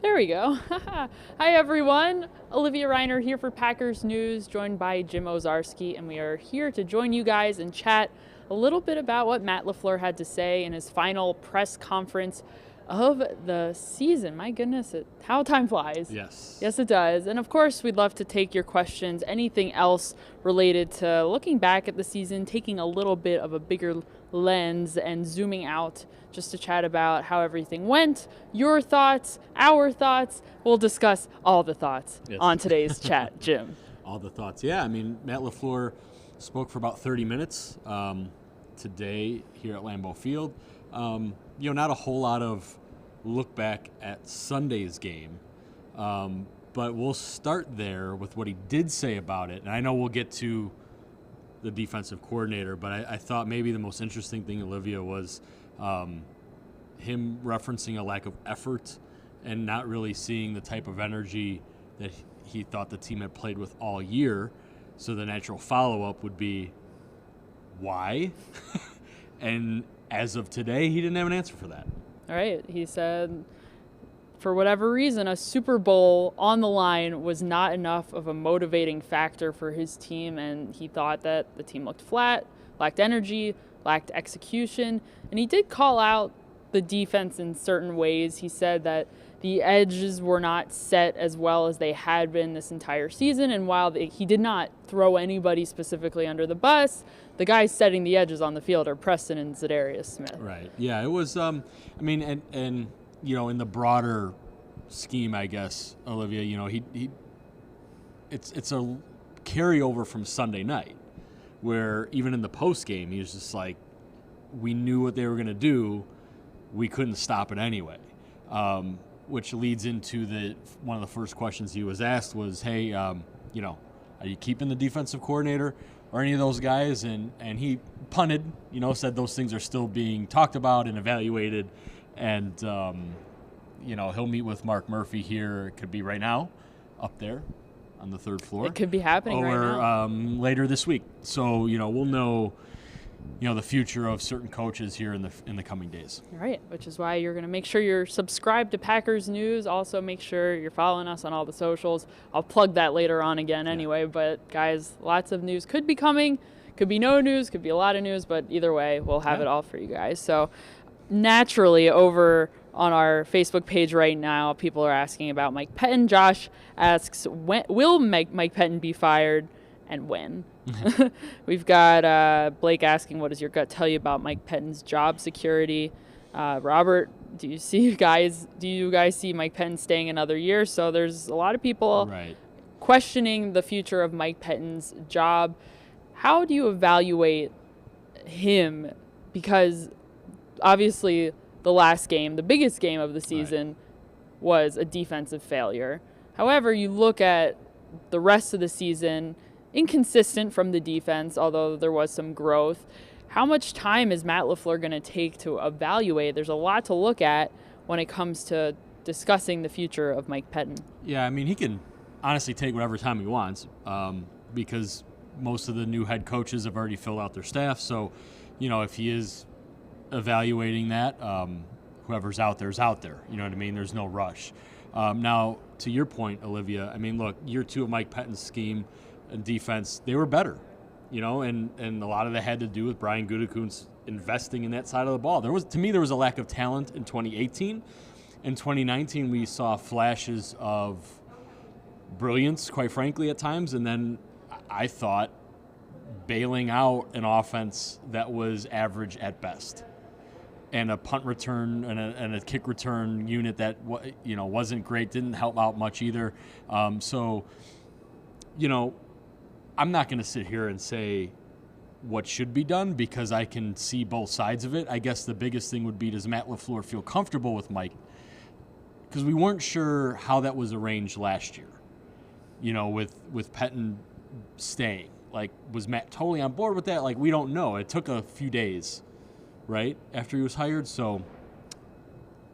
There we go. Hi, everyone. Olivia Reiner here for Packers News, joined by Jim Ozarski, and we are here to join you guys and chat a little bit about what Matt LaFleur had to say in his final press conference of the season. My goodness, how time flies. Yes. Yes, it does. And of course, we'd love to take your questions, anything else related to looking back at the season, taking a little bit of a bigger lens and zooming out just to chat about how everything went, your thoughts, our thoughts. We'll discuss all the thoughts on today's chat, Jim. All the thoughts. Yeah, I mean, Matt LaFleur spoke for about 30 minutes today here at Lambeau Field. Not a whole lot of look back at Sunday's game, but we'll start there with what he did say about it. And I know we'll get to the defensive coordinator, but I thought maybe the most interesting thing, Olivia, was him referencing a lack of effort and not really seeing the type of energy that he thought the team had played with all year. So the natural follow-up would be, why? And as of today, he didn't have an answer for that. All right. He said, for whatever reason, a Super Bowl on the line was not enough of a motivating factor for his team, and he thought that the team looked flat, lacked energy, lacked execution, and he did call out the defense in certain ways. He said that the edges were not set as well as they had been this entire season, and while he did not throw anybody specifically under the bus, the guys setting the edges on the field are Preston and Za'Darius Smith. Right. Yeah, it was, and in the broader scheme, I guess, Olivia, it's a carryover from Sunday night, where even in the post game, he was just like, we knew what they were going to do, we couldn't stop it anyway. Which leads into one of the first questions he was asked was, hey, are you keeping the defensive coordinator or any of those guys? And he punted, said those things are still being talked about and evaluated. And, he'll meet with Mark Murphy here. It could be right now up there on the third floor. It could be happening right now. Or later this week. So, we'll know the future of certain coaches here in the coming days. All right, which is why you're going to make sure you're subscribed to Packers News. Also, make sure you're following us on all the socials. I'll plug that later on again anyway. But, guys, lots of news could be coming. Could be no news. Could be a lot of news. But either way, we'll have it all for you guys. So, naturally, over on our Facebook page right now, people are asking about Mike Pettin. Josh asks, will Mike Pettin be fired and when? We've got Blake asking, what does your gut tell you about Mike Pettin's job security? Robert, do you guys see Mike Pettin staying another year? So there's a lot of people questioning the future of Mike Pettin's job. How do you evaluate him? Because obviously the last game, the biggest game of the season, was a defensive failure. However, you look at the rest of the season, inconsistent from the defense, although there was some growth. How much time is Matt LaFleur going to take to evaluate? There's a lot to look at when it comes to discussing the future of Mike Pettin. Yeah, I mean, he can honestly take whatever time he wants because most of the new head coaches have already filled out their staff. So, if he is evaluating that, whoever's out there is out there. You know what I mean? There's no rush. Now, to your point, Olivia, I mean, look, year two of Mike Pettin's scheme and defense, they were better, and a lot of that had to do with Brian Gutekunst investing in that side of the ball. There was a lack of talent in 2018. In 2019, we saw flashes of brilliance, quite frankly, at times, and then I thought bailing out an offense that was average at best, and a punt return and a kick return unit that wasn't great, didn't help out much either. I'm not going to sit here and say what should be done because I can see both sides of it. I guess the biggest thing would be, does Matt LaFleur feel comfortable with Mike? Because we weren't sure how that was arranged last year, with Pettin staying. Like, was Matt totally on board with that? Like, we don't know. It took a few days, right, after he was hired. So,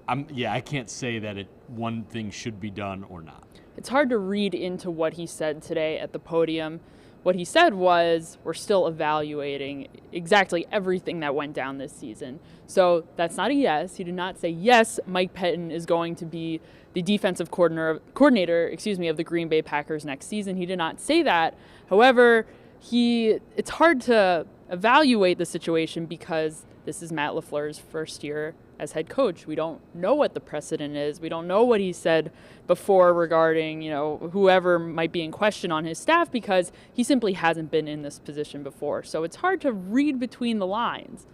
I can't say that one thing should be done or not. It's hard to read into what he said today at the podium What he said was, we're still evaluating exactly everything that went down this season. So that's not a yes. He did not say, yes, Mike Pettin is going to be the defensive coordinator of the Green Bay Packers next season. He did not say that. However, it's hard to evaluate the situation because this is Matt LaFleur's first year as head coach. We don't know what the precedent is. We don't know what he said before regarding, whoever might be in question on his staff because he simply hasn't been in this position before. So it's hard to read between the lines.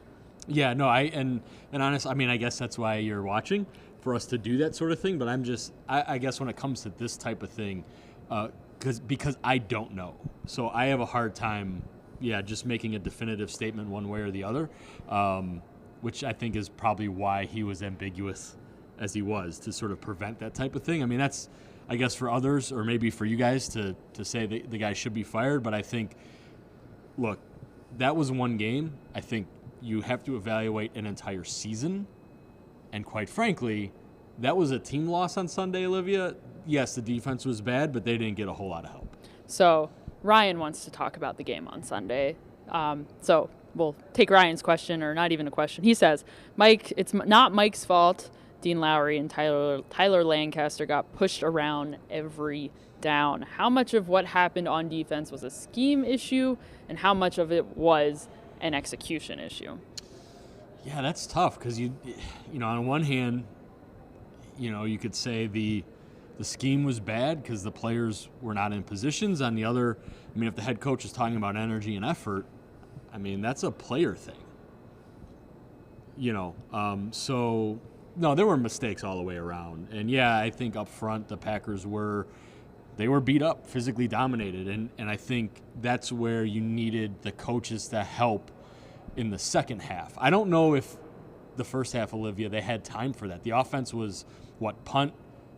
Yeah, no, and honest, I guess that's why you're watching, for us to do that sort of thing. But I guess when it comes to this type of thing, because I don't know. So I have a hard time, just making a definitive statement one way or the other. Which I think is probably why he was ambiguous as he was, to sort of prevent that type of thing. I mean, that's, I guess, for others or maybe for you guys to say that the guy should be fired. But I think, look, that was one game. I think you have to evaluate an entire season. And quite frankly, that was a team loss on Sunday, Olivia. Yes, the defense was bad, but they didn't get a whole lot of help. So Ryan wants to talk about the game on Sunday. So we'll take Ryan's question, or not even a question. He says, Mike, it's not Mike's fault. Dean Lowry and Tyler Lancaster got pushed around every down. How much of what happened on defense was a scheme issue, and how much of it was an execution issue? Yeah, that's tough because on one hand, you could say the scheme was bad because the players were not in positions. On the other, if the head coach is talking about energy and effort, that's a player thing. So, no, there were mistakes all the way around. And, I think up front the Packers were beat up, physically dominated. And I think that's where you needed the coaches to help in the second half. I don't know if the first half, Olivia, they had time for that. The offense was, punt,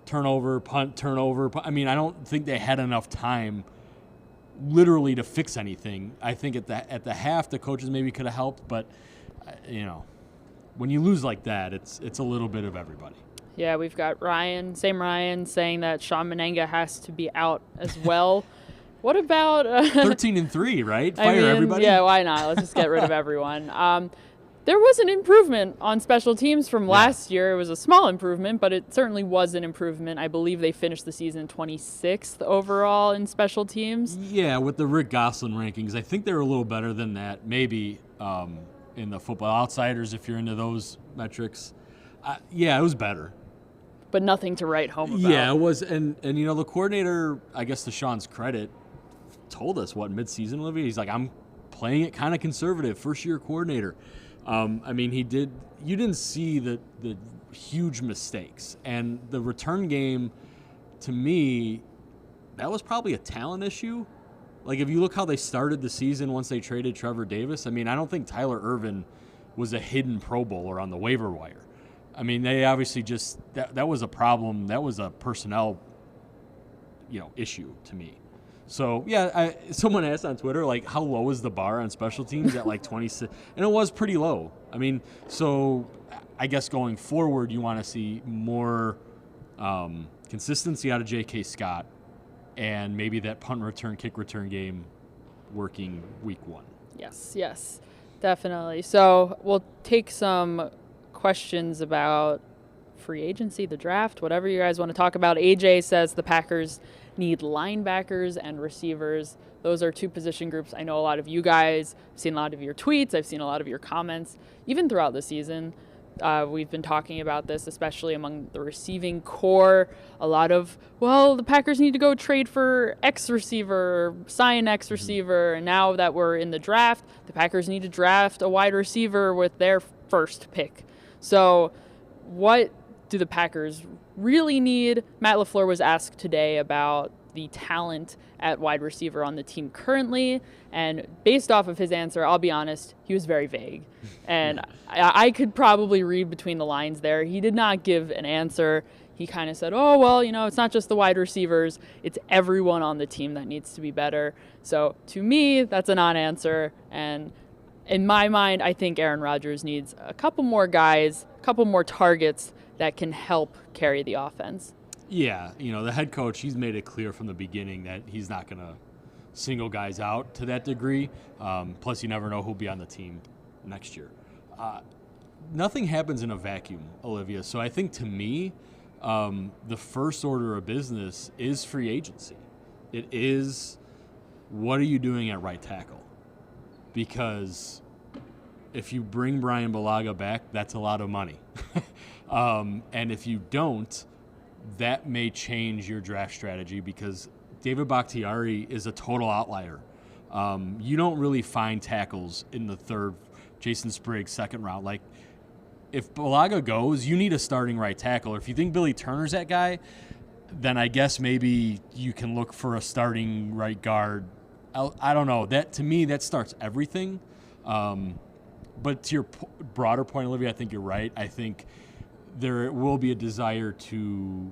turnover, punt, turnover. I don't think they had enough time literally to fix anything. I think at the half the coaches maybe could have helped, but when you lose like that, it's a little bit of everybody. Yeah, we've got Ryan saying that Sean Menenga has to be out as well. What about 13-3, right? Fire everybody. Yeah, why not? Let's just get rid of everyone. There was an improvement on special teams from last year. It was a small improvement, but it certainly was an improvement. I believe they finished the season 26th overall in special teams. Yeah, with the Rick Gosselin rankings, I think they were a little better than that. Maybe in the Football Outsiders, if you're into those metrics. It was better. But nothing to write home about. Yeah, it was. And the coordinator, I guess to Sean's credit, told us mid-season, Olivia. He's like, I'm playing it kind of conservative, first-year coordinator. He did. You didn't see the huge mistakes, and the return game, to me, that was probably a talent issue. Like if you look how they started the season once they traded Trevor Davis, I don't think Tyler Ervin was a hidden Pro Bowler on the waiver wire. They obviously just that was a problem. That was a personnel, issue to me. So, someone asked on Twitter, how low is the bar on special teams at 26? And it was pretty low. So I guess going forward, you want to see more consistency out of J.K. Scott and maybe that punt return, kick return game working week one. Yes, definitely. So we'll take some questions about free agency, the draft, whatever you guys want to talk about. AJ says the Packers need linebackers and receivers. Those are two position groups I know a lot of you guys. I've seen a lot of your tweets. I've seen a lot of your comments. Even throughout the season, we've been talking about this, especially among the receiving core. A lot of, the Packers need to go trade for X receiver, sign X receiver. And now that we're in the draft, the Packers need to draft a wide receiver with their first pick. So what do the Packers really need? Matt LaFleur was asked today about the talent at wide receiver on the team currently, and based off of his answer, I'll be honest, he was very vague, and I could probably read between the lines there. He did not give an answer. He kind of said, it's not just the wide receivers, it's everyone on the team that needs to be better. So to me, that's a non-answer, and in my mind, I think Aaron Rodgers needs a couple more guys, a couple more targets that can help carry the offense. Yeah, the head coach, he's made it clear from the beginning that he's not going to single guys out to that degree. Plus, you never know who'll be on the team next year. Nothing happens in a vacuum, Olivia. So I think, to me, the first order of business is free agency. It is, what are you doing at right tackle? Because if you bring Brian Bulaga back, that's a lot of money. And if you don't, that may change your draft strategy, because David Bakhtiari is a total outlier. You don't really find tackles in the third, Jason Spriggs, second round. Like, if Bulaga goes, you need a starting right tackle. Or if you think Billy Turner's that guy, then I guess maybe you can look for a starting right guard. I don't know. That, to me, that starts everything. But to your broader point, Olivia, I think you're right. I think there will be a desire to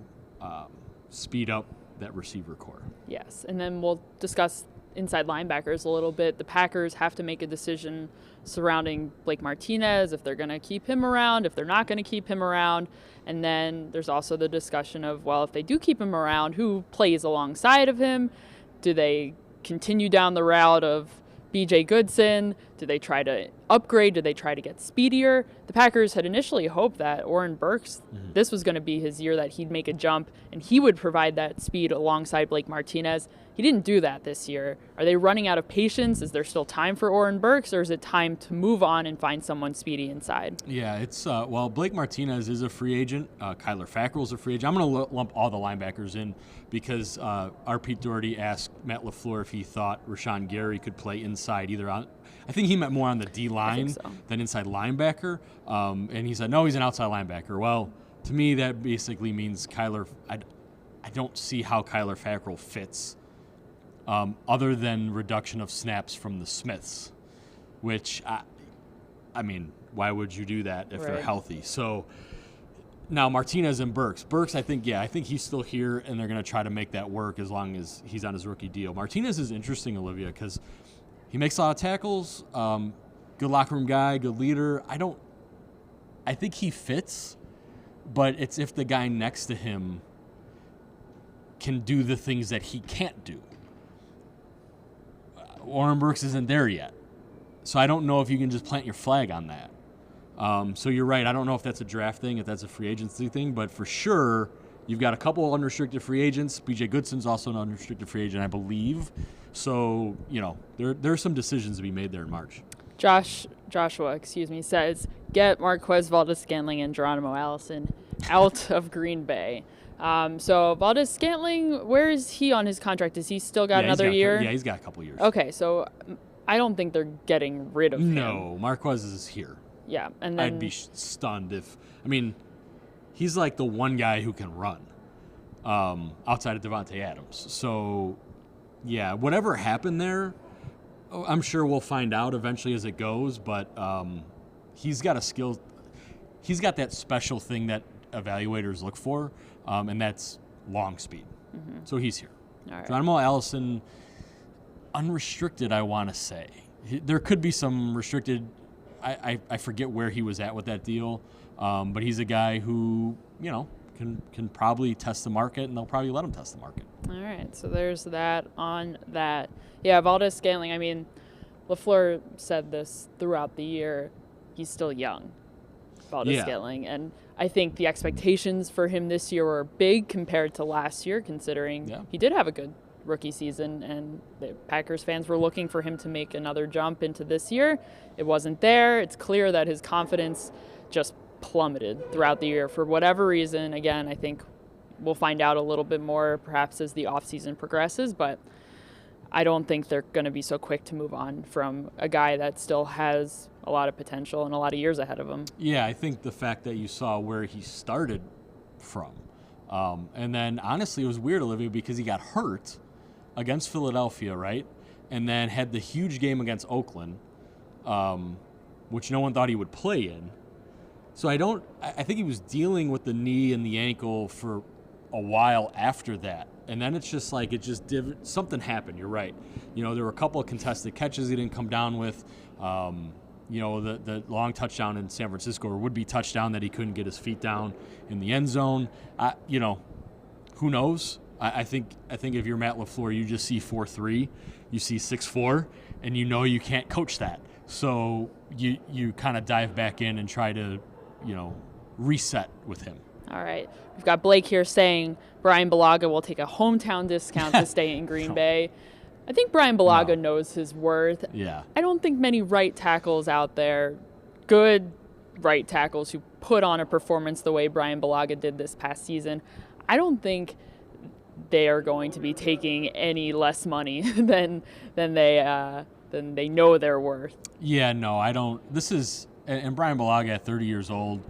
speed up that receiver core. Yes, and then we'll discuss inside linebackers a little bit. The Packers have to make a decision surrounding Blake Martinez, if they're going to keep him around, if they're not going to keep him around. And then there's also the discussion of, well, if they do keep him around, who plays alongside of him? Do they continue down the route of B.J. Goodson? Do they try to upgrade? Do they try to get speedier? The Packers had initially hoped that Oren Burks, this was going to be his year, that he'd make a jump and he would provide that speed alongside Blake Martinez. He didn't do that this year. Are they running out of patience? Is there still time for Oren Burks, or is it time to move on and find someone speedy inside? Yeah, it's well, Blake Martinez is a free agent. Kyler Fackrell's a free agent. I'm going to lump all the linebackers in, because our Pete Doherty asked Matt LaFleur if he thought Rashon Gary could play inside, either on, I think he meant more on the D-line than inside linebacker. And he said, no, he's an outside linebacker. Well, to me, that basically means Kyler. I don't see how Kyler Fackrell fits, other than reduction of snaps from the Smiths, which, I mean, why would you do that if they're healthy? So now Martinez and Burks. Burks, I think he's still here, and they're going to try to make that work as long as he's on his rookie deal. Martinez is interesting, Olivia, because he makes a lot of tackles, good locker room guy, good leader. I think he fits, but it's if the guy next to him can do the things that he can't do. Oren Burks isn't there yet, so I don't know if you can just plant your flag on that. So you're right. I don't know if that's a draft thing, if that's a free agency thing, but for sure, you've got a couple of unrestricted free agents. B.J. Goodson's also an unrestricted free agent, I believe. So, there's some decisions to be made there in March. Joshua says, get Marquez Valdes-Scantling and Geronimo Allison out of Green Bay. So Valdes-Scantling, where is he on his contract? Has he still got another year? Yeah, he's got a couple years. Okay, so I don't think they're getting rid of him. No, Marquez is here. Yeah, and then I'd be stunned if, he's like the one guy who can run outside of Devontae Adams. So, yeah, whatever happened there, I'm sure we'll find out eventually as it goes, but he's got a skill. He's got that special thing that evaluators look for, and that's long speed. So he's here. All right. Geronimo Allison, unrestricted, I want to say. There could be some restricted. I forget where he was at with that deal, but he's a guy who, can probably test the market, and they'll probably let him test the market. All right, so there's that on that. Yeah, Valdes-Scantling, LaFleur said this throughout the year. He's still young, Valdes-Scantling, and I think the expectations for him this year were big compared to last year, considering he did have a good rookie season, and the Packers fans were looking for him to make another jump into this year. It wasn't there. It's clear that his confidence just plummeted throughout the year for whatever reason. Again, I think we'll find out a little bit more perhaps as the offseason progresses, but I don't think they're going to be so quick to move on from a guy that still has a lot of potential and a lot of years ahead of him. Yeah, I think the fact that you saw where he started from, and then honestly it was weird, Olivia, because he got hurt against Philadelphia, right? And then had the huge game against Oakland, which no one thought he would play in. So I think he was dealing with the knee and the ankle for a while after that. And then it's just like, something happened. You're right. There were a couple of contested catches he didn't come down with. The long touchdown in San Francisco, or would-be touchdown that he couldn't get his feet down in the end zone. Who knows? I think if you're Matt LaFleur, you just see 4-3, you see 6-4, and you know you can't coach that. So you kind of dive back in and try to, reset with him. All right. We've got Blake here saying Brian Bulaga will take a hometown discount to stay in Green Bay. I think Brian Bulaga knows his worth. Yeah. I don't think many right tackles out there, good right tackles who put on a performance the way Brian Bulaga did this past season, I don't think they are going to be taking any less money than they know they're worth. Yeah, no, I don't. And Brian Bulaga at 30 years old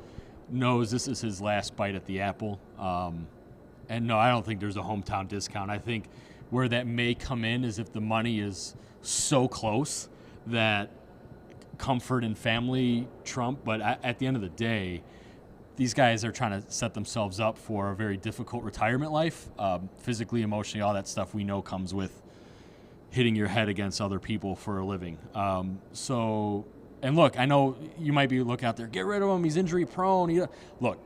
knows this is his last bite at the apple. And no, I don't think there's a hometown discount. I think where that may come in is if the money is so close that comfort and family trump. But at the end of the day, these guys are trying to set themselves up for a very difficult retirement life, physically, emotionally, all that stuff we know comes with hitting your head against other people for a living. And look, I know you might be looking out there, get rid of him, he's injury prone. Look,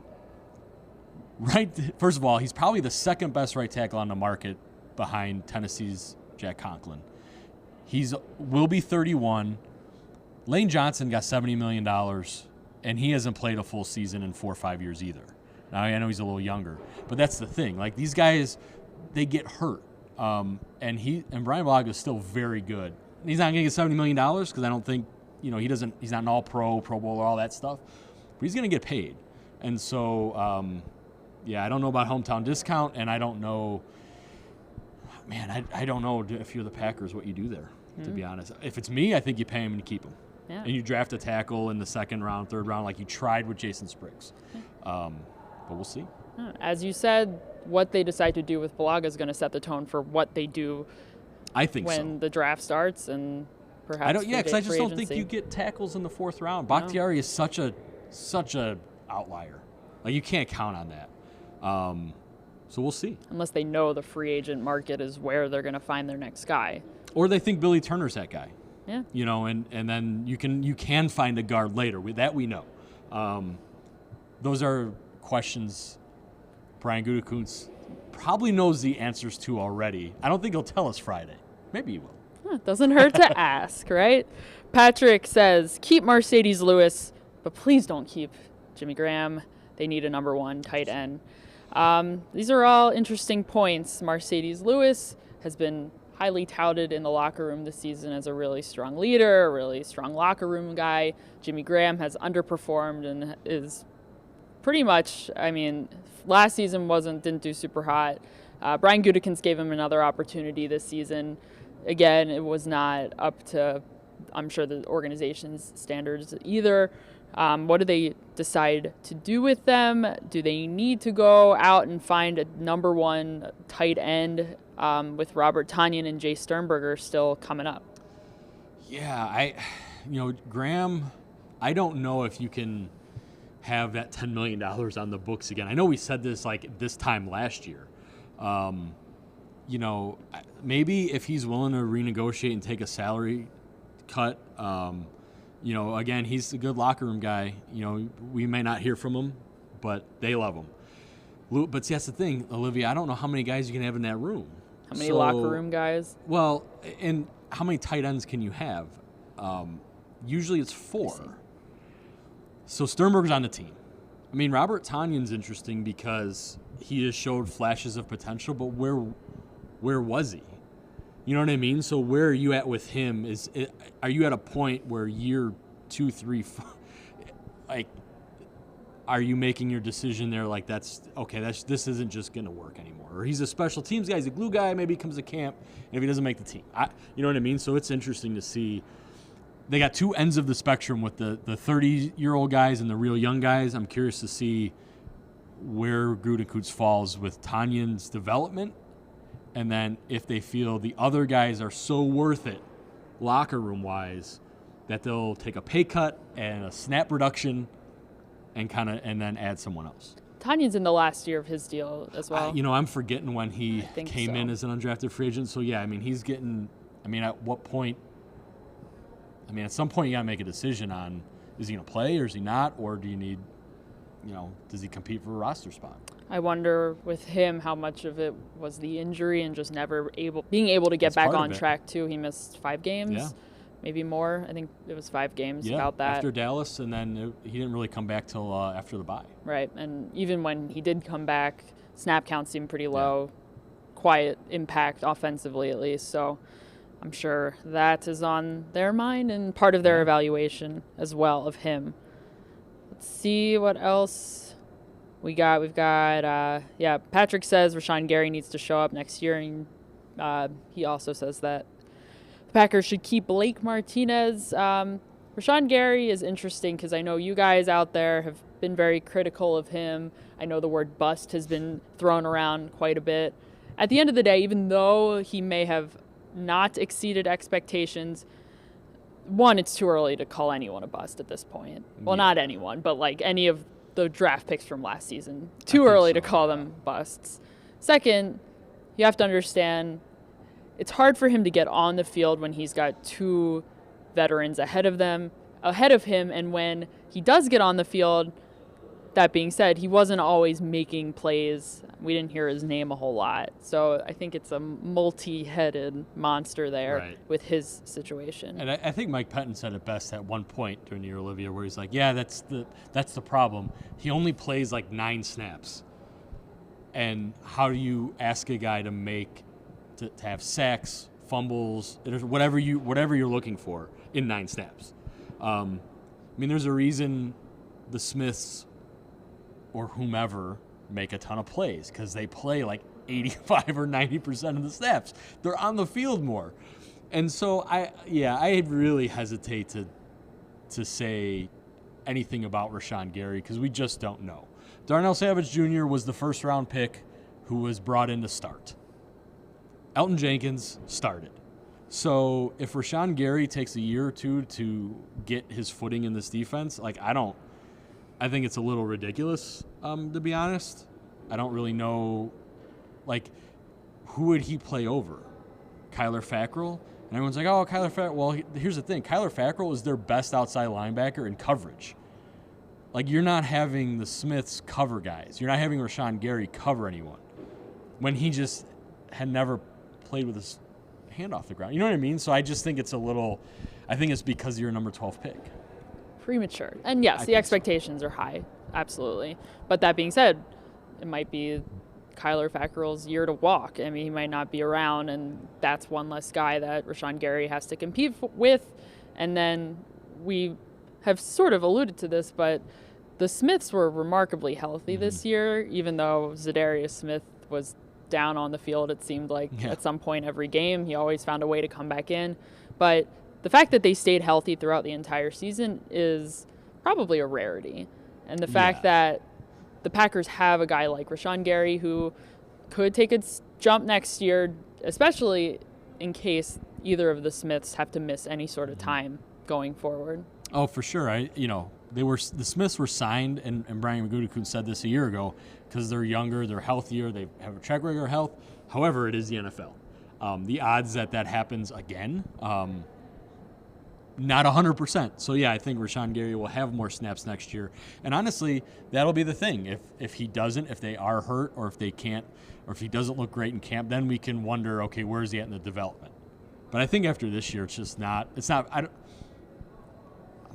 first of all, he's probably the second best right tackle on the market behind Tennessee's Jack Conklin. Will be 31. Lane Johnson got $70 million, and he hasn't played a full season in 4 or 5 years either. Now, I know he's a little younger, but that's the thing. Like, these guys, they get hurt. And Brian Bulaga is still very good. He's not going to get $70 million because I don't think, he's not an all-pro, Pro Bowler, all that stuff. But he's going to get paid. And so, I don't know about hometown discount, and I don't know, I don't know if you're the Packers what you do there, to be honest. If it's me, I think you pay him and keep him. Yeah. And you draft a tackle in the second round, third round, like you tried with Jason Spriggs. But we'll see. As you said, what they decide to do with Bulaga is going to set the tone for what they do. I think when the draft starts and perhaps because I just don't think you get tackles in the fourth round. Bakhtiari is such a outlier. Like, you can't count on that. So we'll see. Unless they know the free agent market is where they're going to find their next guy, or they think Billy Turner's that guy. Yeah. And then you can find a guard later. That we know. Those are questions Brian Gutekunst probably knows the answers to already. I don't think he'll tell us Friday. Maybe he will. It doesn't hurt to ask, right? Patrick says, keep Mercedes Lewis, but please don't keep Jimmy Graham. They need a number one tight end. These are all interesting points. Mercedes Lewis has been highly touted in the locker room this season as a really strong leader, a really strong locker room guy. Jimmy Graham has underperformed and is pretty much, last season didn't do super hot. Brian Gutekunst gave him another opportunity this season. Again, it was not up to, I'm sure, the organization's standards either. What do they decide to do with them? Do they need to go out and find a number one tight end with Robert Tonyan and Jay Sternberger still coming up? Yeah, Graham, I don't know if you can have that $10 million on the books again. I know we said this like this time last year. Maybe if he's willing to renegotiate and take a salary cut, again, he's a good locker room guy. We may not hear from him, but they love him. But see, that's the thing, Olivia. I don't know how many guys you can have in that room. How many locker room guys? Well, and how many tight ends can you have? Usually it's 4. So Sternberger's on the team. Robert Tonyan's interesting because he has showed flashes of potential, but where was he? You know what I mean? So where are you at with him? Are you at a point where year 2, 3, 4, are you making your decision there like this isn't just going to work anymore? Or he's a special teams guy, he's a glue guy, maybe he comes to camp, and if he doesn't make the team. You know what I mean? So it's interesting to see. They got two ends of the spectrum with the 30-year-old guys and the real young guys. I'm curious to see where Gutekunst falls with Tonyan's development, and then if they feel the other guys are so worth it locker room-wise that they'll take a pay cut and a snap reduction and then add someone else. Tonyan's in the last year of his deal as well. I'm forgetting when he came in as an undrafted free agent. So, yeah, he's getting – at what point – at some point you got to make a decision on, is he going to play or is he not, or do you need, does he compete for a roster spot? I wonder with him how much of it was the injury and just never being able to get back on track too. He missed 5 games, maybe more. I think it was 5 games about that. After Dallas, and then he didn't really come back till after the bye. Right, and even when he did come back, snap count seemed pretty low, quiet impact offensively at least. So I'm sure that is on their mind and part of their evaluation as well of him. Let's see what else we got. We've got, Patrick says Rashon Gary needs to show up next year. And he also says that the Packers should keep Blake Martinez. Rashon Gary is interesting because I know you guys out there have been very critical of him. I know the word bust has been thrown around quite a bit. At the end of the day, even though he may have not exceeded expectations, one, it's too early to call anyone a bust at this point. Well, not anyone, but like any of the draft picks from last season. Too early to call them busts. Second, you have to understand it's hard for him to get on the field when he's got 2 veterans ahead of him, and when he does get on the field, that being said, he wasn't always making plays. We didn't hear his name a whole lot. So I think it's a multi-headed monster there with his situation. And I think Mike Pettin said it best at one point during the year, Olivia, where he's like, yeah, that's the problem. He only plays like 9 snaps. And how do you ask a guy to have sacks, fumbles, whatever you're looking for in 9 snaps? I mean, there's a reason the Smiths or whomever make a ton of plays because they play like 85 or 90% of the snaps. They're on the field more. And so I really hesitate to say anything about Rashon Gary because we just don't know. Darnell Savage Jr. was the first-round pick who was brought in to start. Elton Jenkins started. So if Rashon Gary takes a year or 2 to get his footing in this defense, I think it's a little ridiculous, to be honest. I don't really know, who would he play over? Kyler Fackrell? And everyone's like, oh, Kyler Fackrell. Well, here's the thing. Kyler Fackrell is their best outside linebacker in coverage. You're not having the Smiths cover guys. You're not having Rashon Gary cover anyone when he just had never played with his hand off the ground. You know what I mean? So I just think it's I think it's because you're a number 12 pick. Premature. And yes, the expectations are high. Absolutely. But that being said, it might be Kyler Fackrell's year to walk. I mean, he might not be around, and that's one less guy that Rashon Gary has to compete with. And then we have sort of alluded to this, but the Smiths were remarkably healthy this year, even though Zadarius Smith was down on the field, it seemed like at some point every game. He always found a way to come back in. But the fact that they stayed healthy throughout the entire season is probably a rarity. And the fact that the Packers have a guy like Rashon Gary who could take a jump next year, especially in case either of the Smiths have to miss any sort of time going forward. Oh, for sure. The Smiths were signed, and Brian McGudecoon said this a year ago, because they're younger, they're healthier, they have a track record of health. However, it is the NFL. The odds that happens again, not 100%. So, I think Rashon Gary will have more snaps next year. And honestly, that'll be the thing. If he doesn't, if they are hurt, or if they can't, or if he doesn't look great in camp, then we can wonder, okay, where is he at in the development? But I think after this year, I'm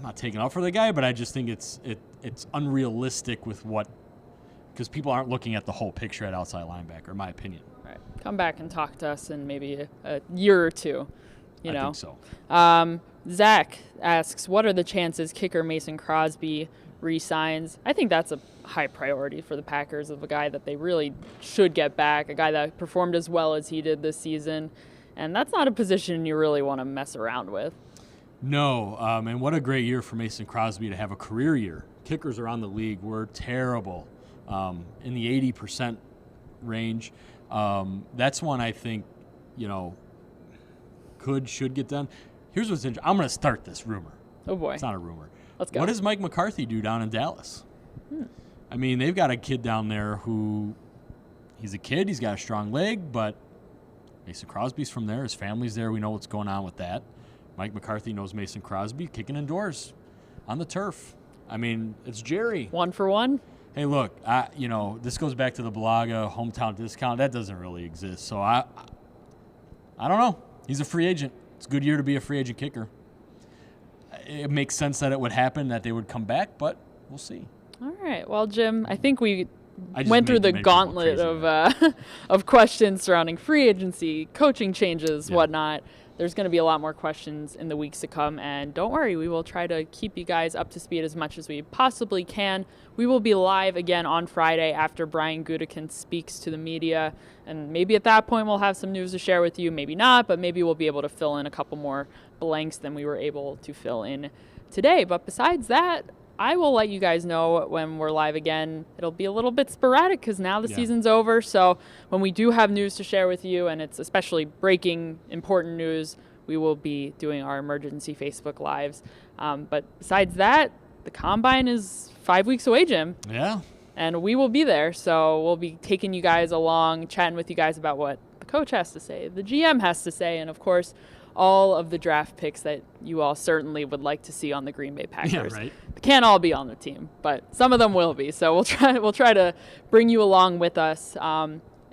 not taking out for the guy, but I just think it's unrealistic because people aren't looking at the whole picture at outside linebacker, in my opinion. Right. Come back and talk to us in maybe a year or 2. I think so. Zach asks, what are the chances kicker Mason Crosby re-signs? I think that's a high priority for the Packers, of a guy that they really should get back, a guy that performed as well as he did this season. And that's not a position you really want to mess around with. No, and what a great year for Mason Crosby to have a career year. Kickers around the league were terrible, in the 80% range. That's one I think, should get done. Here's what's interesting. I'm going to start this rumor. Oh, boy. It's not a rumor. Let's go. What does Mike McCarthy do down in Dallas? I mean, they've got a kid down there who, he's a kid, he's got a strong leg, but Mason Crosby's from there. His family's there. We know what's going on with that. Mike McCarthy knows Mason Crosby, kicking indoors on the turf. I mean, it's Jerry. 1 for 1? hey, look, this goes back to the Bulaga hometown discount. That doesn't really exist. So I don't know. He's a free agent. It's a good year to be a free agent kicker. It makes sense that it would happen, that they would come back, but we'll see. All right. Well, Jim, I think we went through the gauntlet of questions surrounding free agency, coaching changes, whatnot. There's going to be a lot more questions in the weeks to come, and don't worry, we will try to keep you guys up to speed as much as we possibly can. We will be live again on Friday after Brian Gutekunst speaks to the media, and maybe at that point we'll have some news to share with you, maybe not, but maybe we'll be able to fill in a couple more blanks than we were able to fill in today. But besides that, I will let you guys know when we're live again. It'll be a little bit sporadic because now the season's over. So when we do have news to share with you, and it's especially breaking important news, we will be doing our emergency Facebook Lives. But besides that, the Combine is 5 weeks away, Jim. Yeah. And we will be there. So we'll be taking you guys along, chatting with you guys about what the coach has to say, the GM has to say, and, of course, all of the draft picks that you all certainly would like to see on the Green Bay Packers. Yeah, right. They can't all be on the team, but some of them will be. So we'll try to bring you along with us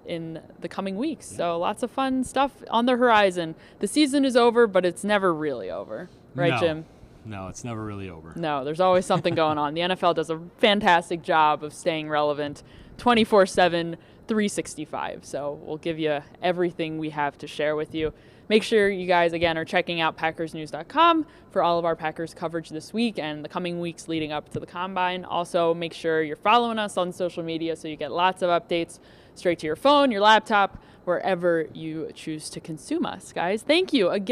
in the coming weeks. So lots of fun stuff on the horizon. The season is over, but it's never really over. Right, Jim? No, it's never really over. No, there's always something going on. The NFL does a fantastic job of staying relevant 24/7, 365. So we'll give you everything we have to share with you. Make sure you guys, again, are checking out PackersNews.com for all of our Packers coverage this week and the coming weeks leading up to the Combine. Also, make sure you're following us on social media so you get lots of updates straight to your phone, your laptop, wherever you choose to consume us, guys. Thank you again.